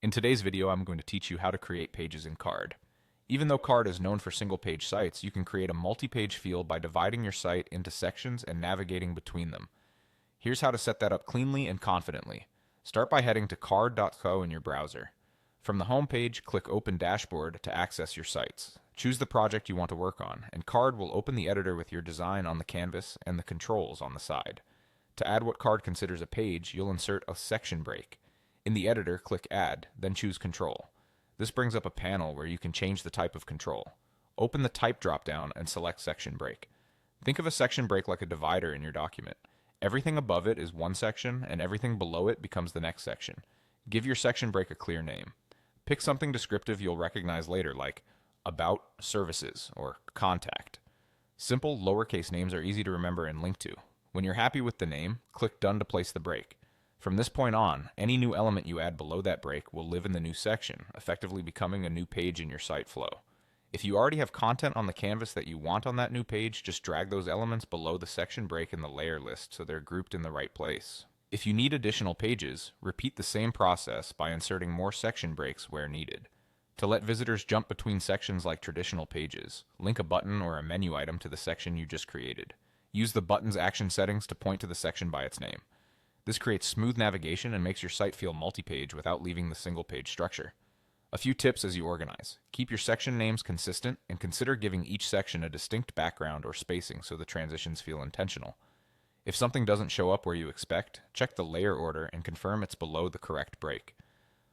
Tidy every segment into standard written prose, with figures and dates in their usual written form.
In today's video, I'm going to teach you how to create pages in Carrd. Even though Carrd is known for single-page sites, you can create a multi-page field by dividing your site into sections and navigating between them. Here's how to set that up cleanly and confidently. Start by heading to carrd.co in your browser. From the home page, click Open Dashboard to access your sites. Choose the project you want to work on, and Carrd will open the editor with your design on the canvas and the controls on the side. To add what Carrd considers a page, you'll insert a section break. In the editor, click Add, then choose Control. This brings up a panel where you can change the type of control. Open the Type dropdown and select Section Break. Think of a section break like a divider in your document. Everything above it is one section, and everything below it becomes the next section. Give your section break a clear name. Pick something descriptive you'll recognize later, like About, Services, or Contact. Simple, lowercase names are easy to remember and link to. When you're happy with the name, click Done to place the break. From this point on, any new element you add below that break will live in the new section, effectively becoming a new page in your site flow. If you already have content on the canvas that you want on that new page, just drag those elements below the section break in the layer list so they're grouped in the right place. If you need additional pages, repeat the same process by inserting more section breaks where needed. To let visitors jump between sections like traditional pages, link a button or a menu item to the section you just created. Use the button's action settings to point to the section by its name. This creates smooth navigation and makes your site feel multi-page without leaving the single-page structure. A few tips as you organize. Keep your section names consistent and consider giving each section a distinct background or spacing so the transitions feel intentional. If something doesn't show up where you expect, check the layer order and confirm it's below the correct break.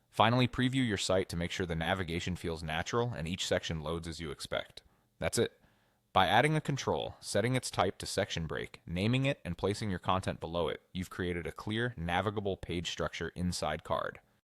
Finally, preview your site to make sure the navigation feels natural and each section loads as you expect. That's it. By adding a control, setting its type to section break, naming it, and placing your content below it, you've created a clear, navigable page structure inside Carrd.